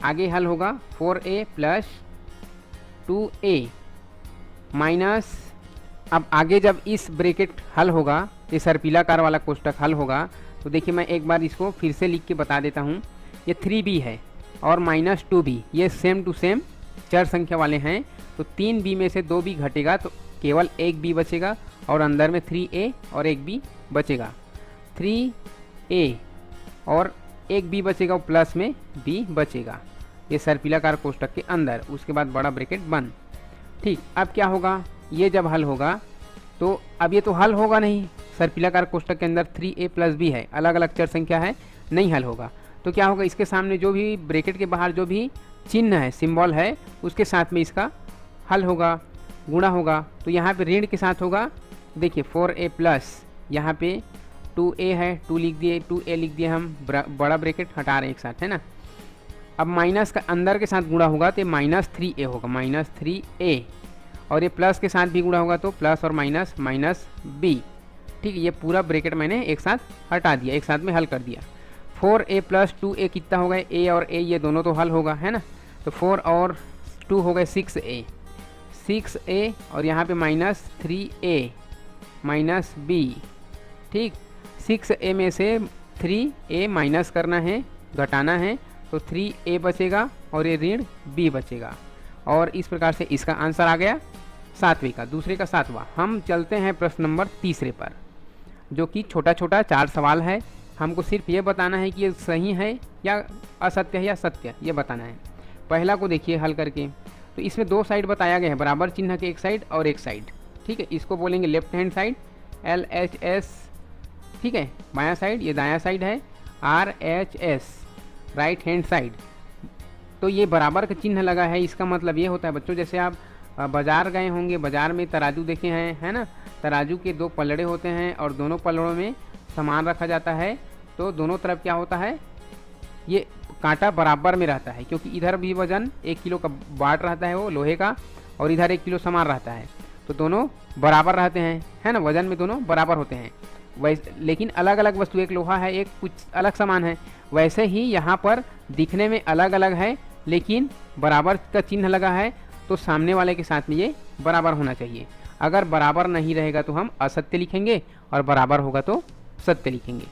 आगे हल होगा 4a प्लस 2a माइनस, अब आगे जब इस ब्रैकेट हल होगा, ये सर्पिलाकार वाला कोष्टक हल होगा, तो देखिए मैं एक बार इसको फिर से लिख के बता देता हूँ। ये 3b है और माइनस 2b, ये सेम टू सेम चर संख्या वाले हैं। तो 3b में से 2b घटेगा तो केवल 1b बचेगा और अंदर में 3a और 1b बचेगा। 3a और 1b बचेगा और प्लस में b बचेगा, ये सर्पिलाकार कोष्टक के अंदर। उसके बाद बड़ा ब्रैकेट बंद। ठीक, अब क्या होगा, ये जब हल होगा तो अब ये तो हल होगा नहीं, सर्पिलाकार कोष्टक के अंदर 3a प्लस b है, अलग अलग चर संख्या है, नहीं हल होगा। तो क्या होगा, इसके सामने जो भी ब्रैकेट के बाहर जो भी चिन्ह है, सिंबल है, उसके साथ में इसका हल होगा, गुणा होगा। तो यहाँ पे ऋण के साथ होगा, देखिए 4a प्लस यहाँ पे 2a है, 2 लिख दिए, 2a लिख दिए, हम बड़ा ब्रैकेट हटा रहे हैं एक साथ, है ना। अब माइनस का अंदर के साथ गुणा होगा तो माइनस 3a होगा, माइनस 3a, और ये प्लस के साथ भी गुणा होगा तो प्लस और माइनस माइनस b। ठीक है, ये पूरा ब्रैकेट मैंने एक साथ हटा दिया, एक साथ में हल कर दिया। 4a प्लस 2a कितना होगा, a और a ये दोनों तो हल होगा, है ना। तो 4 और 2 हो गए 6a, 6a और यहाँ पे माइनस 3a माइनस b। ठीक, 6a में से 3a माइनस करना है, घटाना है, तो 3a बचेगा और ये ऋण b बचेगा। और इस प्रकार से इसका आंसर आ गया 7वें का, दूसरे का 7वां। हम चलते हैं प्रश्न नंबर 3 पर, जो कि छोटा छोटा 4 सवाल है। हमको सिर्फ ये बताना है कि ये सही है या असत्य है या सत्य, ये बताना है। पहला को देखिए हल करके, तो इसमें 2 साइड बताया गया है, बराबर चिन्ह के एक साइड और एक साइड। ठीक है, इसको बोलेंगे लेफ्ट हैंड साइड LHS, ठीक है, बायां साइड, ये दायां साइड है RHS, राइट हैंड साइड। तो ये बराबर का चिन्ह लगा है, इसका मतलब ये होता है बच्चों, जैसे आप बाज़ार गए होंगे, बाज़ार में तराजू देखे हैं, है ना। तराजू के 2 पलड़े होते हैं और दोनों पलड़ों में सामान रखा जाता है, तो दोनों तरफ क्या होता है, ये कांटा बराबर में रहता है, क्योंकि इधर भी वजन 1 किलो का बाट रहता है वो लोहे का, और इधर 1 किलो सामान रहता है, तो दोनों बराबर रहते हैं, है ना, वजन में दोनों बराबर होते हैं। वैसे लेकिन अलग अलग वस्तु, एक लोहा है, एक कुछ अलग सामान है, वैसे ही यहाँ पर दिखने में अलग अलग है लेकिन बराबर का चिन्ह लगा है, तो सामने वाले के साथ में ये बराबर होना चाहिए। अगर बराबर नहीं रहेगा तो हम असत्य लिखेंगे और बराबर होगा तो सत्य लिखेंगे।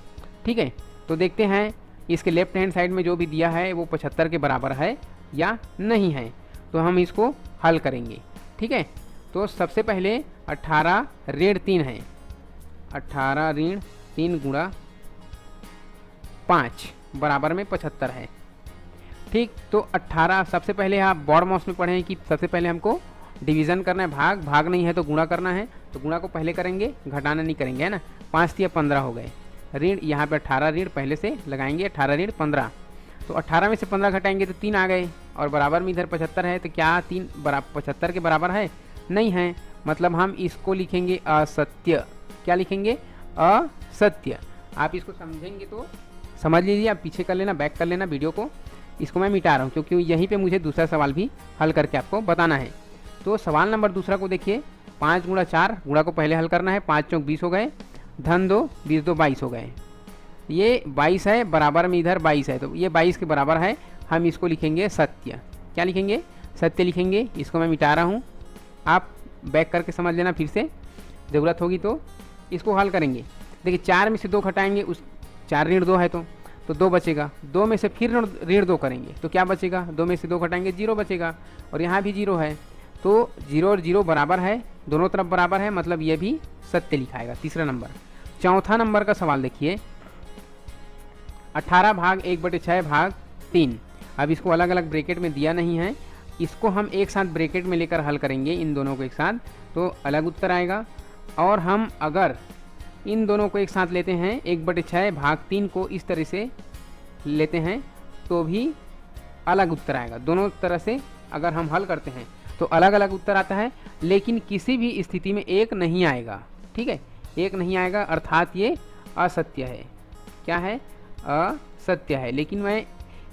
ठीक है, तो देखते हैं इसके लेफ्ट हैंड साइड में जो भी दिया है वो 75 के बराबर है या नहीं है, तो हम इसको हल करेंगे। ठीक है, तो सबसे पहले 18 ऋण 3 है, 18 ऋण 3 गुणा 5 बराबर में 75 है। ठीक, तो 18 सबसे पहले आप बोर्ड माउस में पढ़ें कि सबसे पहले हमको डिवीज़न करना है, भाग नहीं है तो गुणा करना है, तो गुणा को पहले करेंगे, घटाना नहीं करेंगे, है ना। 5 या 15 हो गए, ऋण यहाँ पे 18 ऋण पहले से लगाएंगे, 18 ऋण 15, तो 18 में से 15 घटाएंगे तो 3 आ गए, और बराबर में इधर 75 है, तो क्या 3 75 के बराबर है, नहीं है, मतलब हम इसको लिखेंगे असत्य। क्या लिखेंगे, असत्य। आप इसको समझेंगे तो समझ लीजिए, आप पीछे कर लेना, बैक कर लेना वीडियो को, इसको मैं मिटा रहा हूँ क्योंकि यहीं पे मुझे दूसरा सवाल भी हल करके आपको बताना है। तो सवाल नंबर दूसरा को देखिए, 5 गुणा 4, गुणा को पहले हल करना है, 5 चौक 20 हो गए, धन 2 20 2 22 हो गए, ये 22 है, बराबर में इधर 22 है, तो ये 22 के बराबर है, हम इसको लिखेंगे सत्य। क्या लिखेंगे, सत्य लिखेंगे। इसको मैं मिटा रहा हूँ, आप बैक करके समझ लेना, फिर से ज़रूरत होगी तो इसको हल करेंगे। देखिए 4 में से 2 घटाएंगे, उस 4 ऋण 2 है, तो तो 2 बचेगा। 2 में से फिर ऋण 2 करेंगे तो क्या बचेगा, 2 में से 2 घटाएंगे 0 बचेगा, और यहाँ भी 0 है, तो 0 और 0 बराबर है, दोनों तरफ बराबर है, मतलब ये भी सत्य लिखाएगा। तीसरा नंबर। चौथा नंबर का सवाल देखिए, 18 भाग 1/6 भाग 3। अब इसको अलग अलग ब्रैकेट में दिया नहीं है, इसको हम एक साथ ब्रैकेट में लेकर हल करेंगे, इन दोनों को एक साथ, तो अलग उत्तर आएगा। और हम अगर इन दोनों को एक साथ लेते हैं, 1/6 भाग 3 को इस तरह से लेते हैं तो भी अलग उत्तर आएगा। दोनों तरह से अगर हम हल करते हैं तो अलग अलग उत्तर आता है, लेकिन किसी भी स्थिति में एक नहीं आएगा। ठीक है, एक नहीं आएगा, अर्थात ये असत्य है। क्या है, असत्य है। लेकिन मैं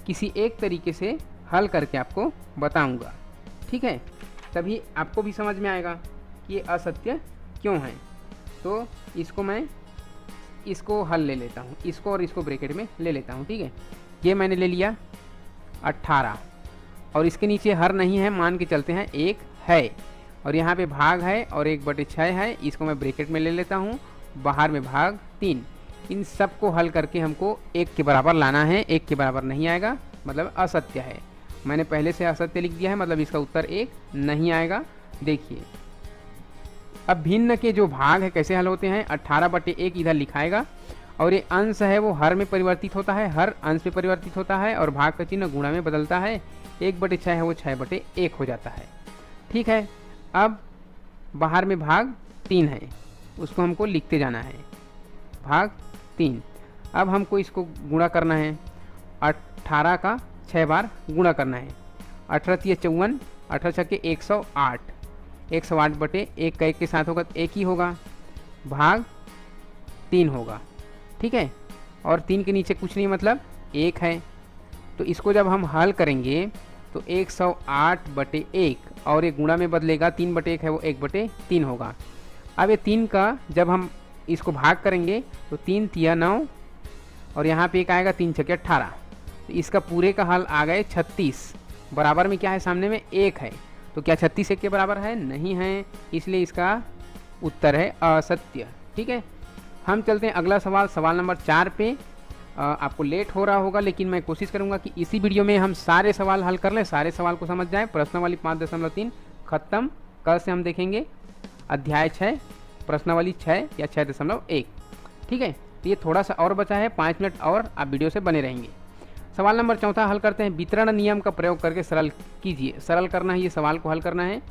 किसी एक तरीके से हल करके आपको बताऊंगा। ठीक है, तभी आपको भी समझ में आएगा कि ये असत्य क्यों है। तो इसको मैं इसको हल ले लेता हूँ, इसको और इसको ब्रैकेट में ले लेता हूँ। ठीक है, ये मैंने ले लिया 18, और इसके नीचे हर नहीं है, मान के चलते हैं 1 है, और यहाँ पे भाग है और 1/6 है, इसको मैं ब्रैकेट में ले लेता हूँ, बाहर में भाग 3। इन सब को हल करके हमको 1 के बराबर लाना है। 1 के बराबर नहीं आएगा, मतलब असत्य है। मैंने पहले से असत्य लिख दिया है, मतलब इसका उत्तर 1 नहीं आएगा। देखिए अब भिन्न के जो भाग है कैसे हल होते हैं, 18/1 इधर लिखाएगा, और ये अंश है वो हर में परिवर्तित होता है, हर अंश में परिवर्तित होता है, और भाग का चिन्ह गुणा में बदलता है। 1/6 है वो 6/1 हो जाता है। ठीक है, अब बाहर में भाग 3 है, उसको हमको लिखते जाना है, भाग 3। अब हमको इसको गुणा करना है, 18 का 6 बार गुणा करना है। 18 × 54, 18 × 108, 108/1 का 1 के साथ होगा तो 1 ही होगा, भाग 3 होगा। ठीक है, और 3 के नीचे कुछ नहीं, मतलब 1 है। तो इसको जब हम हल करेंगे तो 108/1, और ये गुणा में बदलेगा, 3/1 है वो 1/3 होगा। अब ये 3 का जब हम इसको भाग करेंगे तो 3 × 9, और यहाँ पे एक आएगा 3 × 6 = 18। तो इसका पूरे का हल आ गए 36। बराबर में क्या है, सामने में 1 है, तो क्या 36 1 के बराबर है, नहीं है, इसलिए इसका उत्तर है असत्य। ठीक है, हम चलते हैं अगला सवाल, सवाल नंबर 4 पे। आपको लेट हो रहा होगा, लेकिन मैं कोशिश करूंगा कि इसी वीडियो में हम सारे सवाल हल कर लें, सारे सवाल को समझ जाएं। प्रश्नावली 5.3 खत्म, कल से हम देखेंगे अध्याय 6, प्रश्नावली 6 या 6.1। ठीक है, तो ये थोड़ा सा और बचा है, 5 मिनट और आप वीडियो से बने रहेंगे। सवाल नंबर 4 हल करते हैं। वितरण नियम का प्रयोग करके सरल कीजिए। सरल करना है, ये सवाल को हल करना है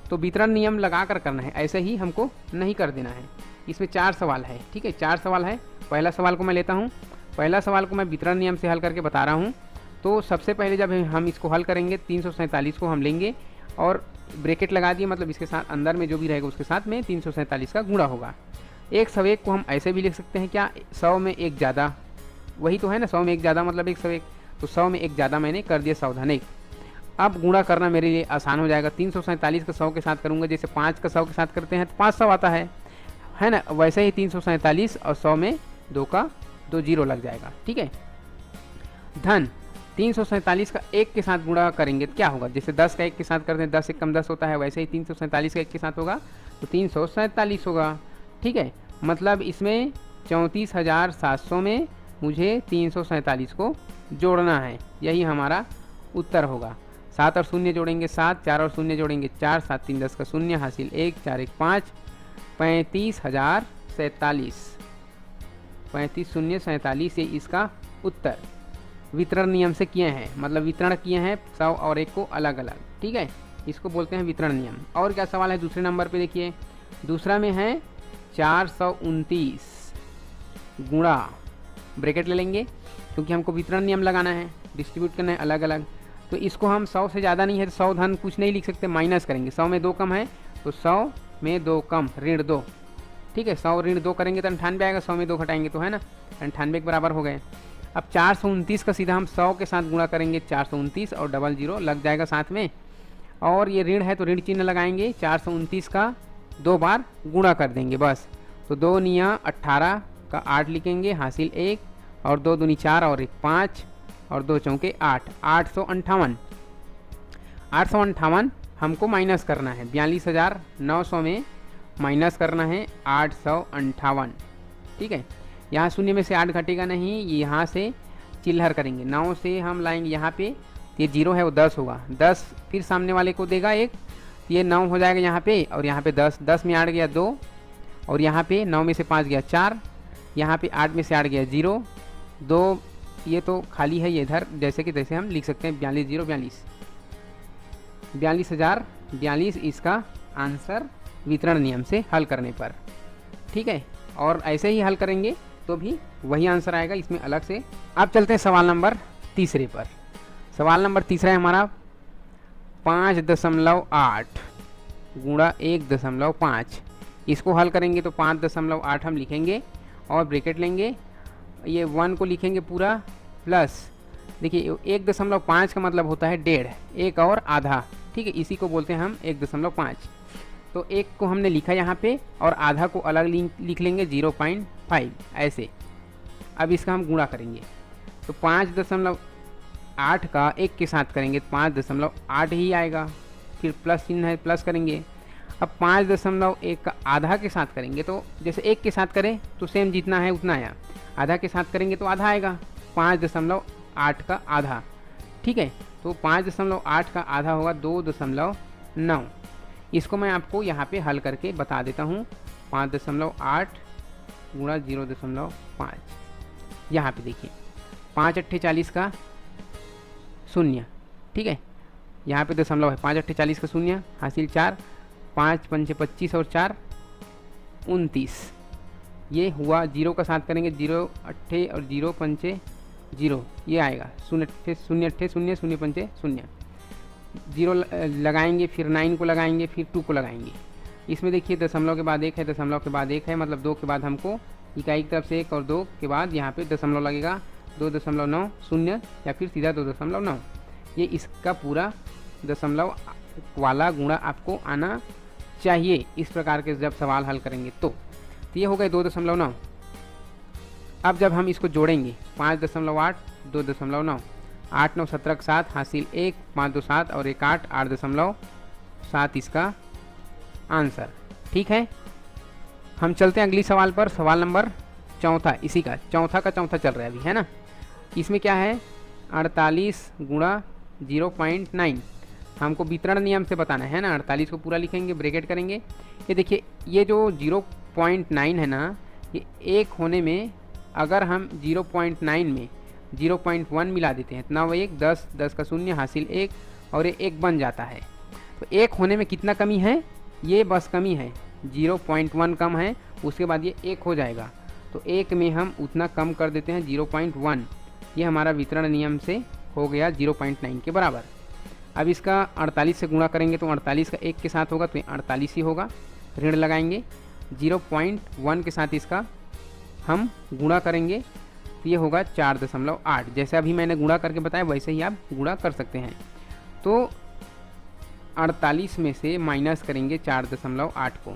तो वितरण नियम लगा कर करना है, ऐसे ही हमको नहीं कर देना है। इसमें 4 सवाल है। ठीक है, 4 सवाल है। पहला सवाल को मैं लेता हूँ, पहला सवाल को मैं वितरण नियम से हल करके बता रहा हूँ। तो सबसे पहले जब हम इसको हल करेंगे, 347 को हम लेंगे और ब्रैकेट लगा दिए, मतलब इसके साथ अंदर में जो भी रहेगा उसके साथ में 347 का गुणा होगा। 101 को हम ऐसे भी लिख सकते हैं, क्या 100 में 1 ज़्यादा, वही तो है ना, 100 में 1 ज़्यादा मतलब 101, तो 100 में 1 ज़्यादा मैंने कर दिया सावधान 1। अब गुणा करना मेरे लिए आसान हो जाएगा। 347 का 100 के साथ करूँगा, जैसे 5 का 100 के साथ करते हैं तो 500 आता है ना, वैसे ही 347 और 100 में 2 का 2 0 लग जाएगा। ठीक है, धन 347 का 1 के साथ गुणा करेंगे तो क्या होगा, जैसे 10 का 1 के साथ करते हैं 10 1 कम 10 होता है, वैसे ही 347 का 1 के साथ होगा तो 347 होगा। ठीक है, मतलब इसमें 34,700 में मुझे 347 को जोड़ना है, यही हमारा उत्तर होगा। 7 और 0 जोड़ेंगे 7, 4 और 0 जोड़ेंगे 4, 7 3 10 का 0 हासिल 1, 4 1 5, 35,047, 35,047 ये इसका उत्तर वितरण नियम से किए हैं, मतलब वितरण किए हैं 100 और 1 को अलग अलग। ठीक है, इसको बोलते हैं वितरण नियम। और क्या सवाल है दूसरे नंबर पे, देखिए दूसरा में है 429 गुणा, ब्रैकेट ले लेंगे क्योंकि हमको वितरण नियम लगाना है, डिस्ट्रीब्यूट करना है अलग अलग। तो इसको हम 100 से ज़्यादा नहीं है तो 100 धन कुछ नहीं लिख सकते, माइनस करेंगे। 100 में 2 कम है तो 100 में 2 कम ऋण 2। ठीक है, 100 ऋण 2 करेंगे तो 98 आएगा, 100 में 2 घटाएंगे तो है ना 98 के बराबर हो गए। अब 429 का सीधा हम 100 के साथ गुणा करेंगे, 429 और 00 लग जाएगा साथ में, और ये ऋण है तो ऋण चिन्ह लगाएंगे। 429 का 2 बार गुणा कर देंगे बस, तो 2 निया 18 का 8 लिखेंगे हासिल 1, और 2 दूनी 4 और 1 5 और 2 चौके 8, 858 हमको माइनस करना है। 42,900 में माइनस करना है 858। ठीक है, यहाँ 0 में से 8 घटेगा नहीं, यहाँ से चिल्हर करेंगे। 9 से हम लाएंगे यहाँ पे, ये 0 है वो 10 होगा, 10 फिर सामने वाले को देगा 1, ये 9 हो जाएगा यहाँ पे, और यहाँ पे 10, 10 में 8 गया 2, और यहाँ पे 9 में से 5 गया 4, यहाँ पे 8 में से 8 गया 0, 2, ये तो खाली है ये इधर, जैसे कि तैसे हम लिख सकते हैं 42 0 42, 42,042 इसका आंसर वितरण नियम से हल करने पर। ठीक है, और ऐसे ही हल करेंगे तो भी वही आंसर आएगा, इसमें अलग से। अब चलते हैं सवाल नंबर तीसरे पर। सवाल नंबर तीसरा है हमारा 5.8 गुणा 1.5। इसको हल करेंगे तो 5.8 हम लिखेंगे और ब्रैकेट लेंगे, ये 1 को लिखेंगे पूरा, प्लस देखिए 1.5 का मतलब होता है 1.5, एक और आधा। ठीक है, इसी को बोलते हैं हम 1.5। तो एक को हमने लिखा यहाँ पे और आधा को अलग लिख लेंगे 0.5 ऐसे। अब इसका हम गुणा करेंगे तो 5.8 का 1 के साथ करेंगे तो 5.8 ही आएगा, फिर प्लस चिन्ह है प्लस करेंगे। अब 5.1 का आधा के साथ करेंगे तो जैसे 1 के साथ करें तो सेम जितना है उतना आया, आधा के साथ करेंगे तो आधा आएगा, 5.8 का आधा। ठीक है, तो 5.8 का आधा होगा 2.9। इसको मैं आपको यहाँ पे हल करके बता देता हूँ। 5.8 गुणा 0.5, यहाँ पे देखिए 5 8 40 का 0। ठीक है, यहाँ पे दशमलव है, 5 8 40 का 0 हासिल 4, 5 5 25 और 4 29। ये हुआ, 0 का साथ करेंगे 0 8 और 0 5 0, ये आएगा 0 8 0 8 0 0 5 0। 0 लगाएंगे, फिर 9 को लगाएंगे, फिर 2 को लगाएंगे। इसमें देखिए दशमलव के बाद 1 है, दशमलव के बाद 1 है, मतलब 2 के बाद हमको इकाई की तरफ से 1 और 2 के बाद यहाँ पे दशमलव लगेगा, 2.90 या फिर सीधा 2.9। ये इसका पूरा दशमलव वाला गुणा आपको आना चाहिए। इस प्रकार के जब सवाल हल करेंगे तो ये हो गए 2.9। अब जब हम इसको जोड़ेंगे 5.8 2.9, 8 9 17 के 7 हासिल 1, 5 2 7 और 1 8, 8.7 इसका आंसर। ठीक है, हम चलते हैं अगली सवाल पर। सवाल नंबर चौथा, इसी का चौथा चल रहा है अभी, है ना। इसमें क्या है, 48 गुणा 0.9 हमको वितरण नियम से बताना है ना। 48 को पूरा लिखेंगे, ब्रैकेट करेंगे। ये देखिए, ये जो 0.9 है ना, ये 1 होने में अगर हम 0.9 में 0.1 मिला देते हैं इतना वो 1, 10 10 का 0 हासिल 1 और ये 1 बन जाता है। तो 1 होने में कितना कमी है, ये बस कमी है 0.1 कम है, उसके बाद ये 1 हो जाएगा। तो 1 में हम उतना कम कर देते हैं 0.1, ये हमारा वितरण नियम से हो गया 0.9 के बराबर। अब इसका 48 से गुणा करेंगे तो 48 का 1 के साथ होगा तो 48 ही होगा, ऋण लगाएंगे, 0.1 के साथ इसका हम गुणा करेंगे तो ये होगा 4.8। जैसे अभी मैंने गुणा करके बताया वैसे ही आप गुणा कर सकते हैं। तो 48 में से माइनस करेंगे 4.8 को,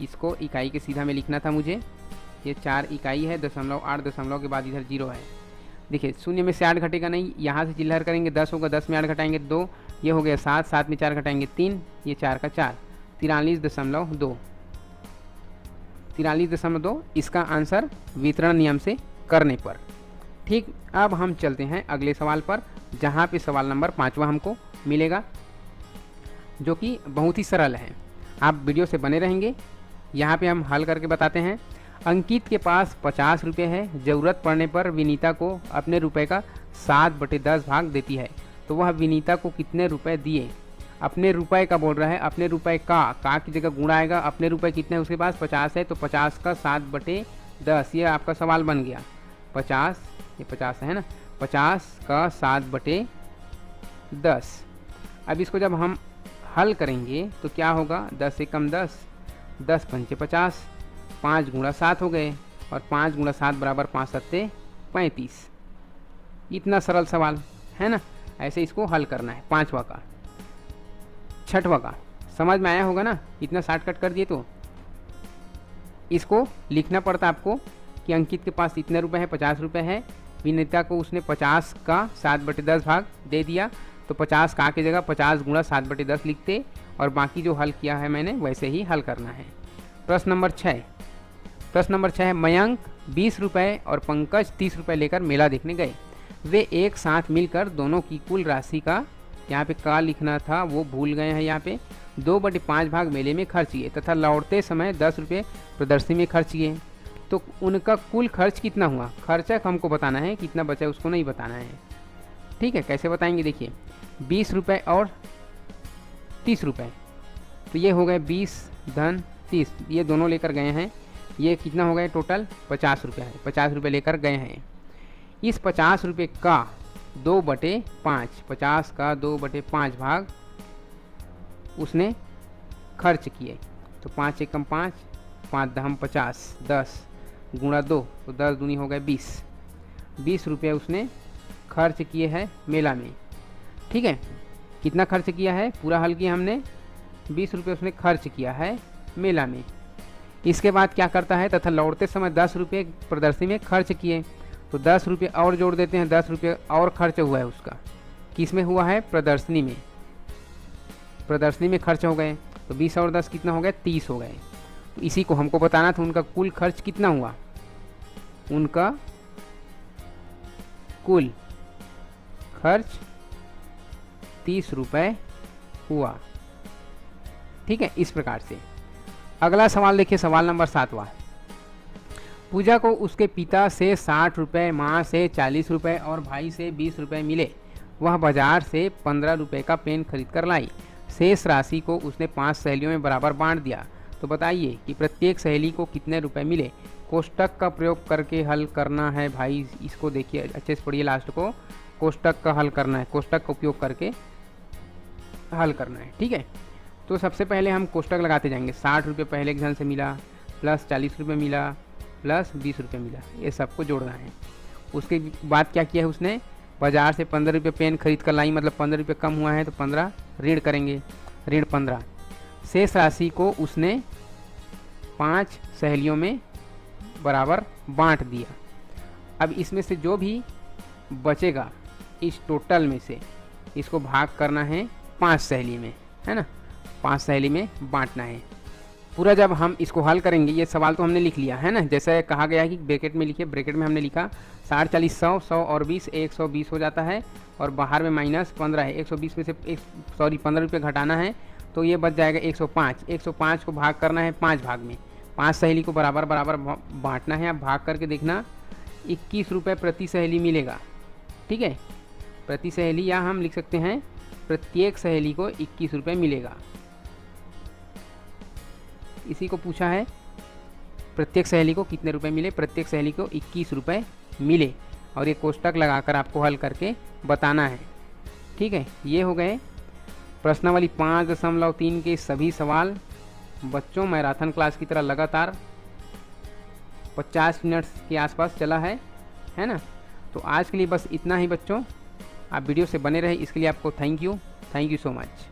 इसको इकाई के सीधा में लिखना था मुझे, ये 4 इकाई है, 0.8 दशमलव के बाद इधर 0 है। देखिए 0 में से 8 घटेगा नहीं, यहाँ से चिल्हर करेंगे 10 होगा, 10 में 8 घटाएंगे 2, ये हो गया 7, 7 में 4 घटाएंगे 3, ये 4 का 4, 43.2, 43.2 इसका आंसर वितरण नियम से करने पर। ठीक, अब हम चलते हैं अगले सवाल पर, जहाँ पे सवाल नंबर 5वां हमको मिलेगा, जो कि बहुत ही सरल है। आप वीडियो से बने रहेंगे, यहाँ पे हम हल करके बताते हैं। अंकित के पास 50 रुपये है, ज़रूरत पड़ने पर विनीता को अपने रुपए का 7/10 भाग देती है, तो वह विनीता को कितने रुपए दिए। अपने रुपए का बोल रहा है, अपने रुपए का की जगह गुणा आएगा। अपने रुपए कितने उसके पास 50 है, तो 50 का 7/10, ये आपका सवाल बन गया। 50, ये 50 है ना, 50 का 7/10। अब इसको जब हम हल करेंगे तो क्या होगा, 10 से कम 10, 10 पंचे 50, 5 गुणा 7 हो गए, और 5 गुणा 7 बराबर 5 7 35। इतना सरल सवाल है ना, ऐसे इसको हल करना है। 5वां का, 6वां का समझ में आया होगा ना, इतना शॉर्टकट कर दिए। तो इसको लिखना पड़ता आपको कि अंकित के पास इतने रुपए है, 50 रुपये है, विनीता को उसने 50 का 7/10 भाग दे दिया, तो 50 का की जगह 50 गुणा 7/10 लिखते, और बाकी जो हल किया है मैंने वैसे ही हल करना है। प्रश्न नंबर 6, प्रश्न नंबर 6 है, मयंक 20 रुपये और पंकज 30 रुपये लेकर मेला देखने गए। वे एक साथ मिलकर दोनों की कुल राशि का, यहाँ पे का लिखना था वो भूल गए हैं, यहाँ पे 2/5 भाग मेले में खर्च किए तथा लौटते समय 10 रुपये प्रदर्शनी में खर्च किए। तो उनका कुल खर्च कितना हुआ, खर्चा हमको बताना है, कितना बचा उसको नहीं बताना है। ठीक है, कैसे बताएंगे, देखिए 20 रुपये और 30 रुपये, तो ये हो गए 20 धन 30, ये दोनों लेकर गए हैं। ये कितना हो गया टोटल, 50 रुपये है, 50 रुपये लेकर गए हैं। इस 50 रुपये का 2/5, 50 का 2/5 भाग उसने खर्च किए। तो 5 एकम 5, 5 दहम 50, 10 गुणा 2, तो 10 दूनी हो गए 20। 20 रुपये उसने खर्च किए हैं मेला में। ठीक है, कितना खर्च किया है, पूरा हल किया हमने, 20 रुपये उसने खर्च किया है मेला में। इसके बाद क्या करता है, तथा लौटते समय 10 रुपये प्रदर्शनी में खर्च किए। तो 10 रुपये और जोड़ देते हैं, 10 रुपये और खर्च हुआ है उसका, किस में हुआ है, प्रदर्शनी में, प्रदर्शनी में खर्च हो गए। तो 20 और 10 कितना हो गया, 30 हो गए। तो इसी को हमको बताना था, उनका कुल खर्च कितना हुआ, उनका कुल खर्च 30 रुपये हुआ। ठीक है, इस प्रकार से। अगला सवाल देखिए, सवाल नंबर 7वां। पूजा को उसके पिता से 60 रुपये, माँ से 40 रुपये और भाई से 20 रुपये मिले। वह बाजार से 15 रुपये का पेन खरीद कर लाई। शेष राशि को उसने 5 सहेलियों में बराबर बांट दिया। तो बताइए कि प्रत्येक सहेली को कितने रुपए मिले। कोष्टक का प्रयोग करके हल करना है भाई, इसको देखिए अच्छे से पढ़िए, लास्ट को कोष्टक का हल करना है, कोष्टक का उपयोग करके हल करना है। ठीक है, तो सबसे पहले हम कोष्टक लगाते जाएंगे। 60 रुपये पहले एक जन से मिला, प्लस 40 रुपये मिला, प्लस 20 रुपये मिला, ये सबको जोड़ना है। उसके बाद क्या किया है उसने, बाजार से 15 रुपये पेन खरीद कर लाई, मतलब 15 रुपये कम हुआ है तो 15 ऋण करेंगे, ऋण 15। शेष राशि को उसने 5 सहेलियों में बराबर बांट दिया। अब इसमें से जो भी बचेगा इस टोटल में से, इसको भाग करना है 5 सहेली में, है ना, 5 सहेली में बांटना है। पूरा जब हम इसको हल करेंगे, ये सवाल तो हमने लिख लिया है ना, जैसे कहा गया है कि ब्रैकेट में लिखिए, ब्रैकेट में हमने लिखा 60 40 100, 100 और 20 120 हो जाता है, और बाहर में माइनस 15 है, 120 में से 15 रुपये घटाना है, तो ये बच जाएगा 105। 105 को भाग करना है 5 भाग में, 5 सहेली को बराबर बराबर बांटना है। अब भाग करके देखना, 21 रुपये प्रति सहेली मिलेगा। ठीक है, प्रति सहेली, या हम लिख सकते हैं प्रत्येक सहेली को 21 रुपये मिलेगा। इसी को पूछा है, प्रत्येक सहेली को कितने रुपए मिले, प्रत्येक सहेली को 21 रुपये मिले, और ये कोष्टक लगाकर आपको हल करके बताना है। ठीक है, ये हो गए प्रश्नावली 5.3 के सभी सवाल। बच्चों, मैराथन क्लास की तरह लगातार 50 मिनट के आसपास चला है ना। तो आज के लिए बस इतना ही बच्चों, आप वीडियो से बने रहे, इसके लिए आपको थैंक यू सो मच।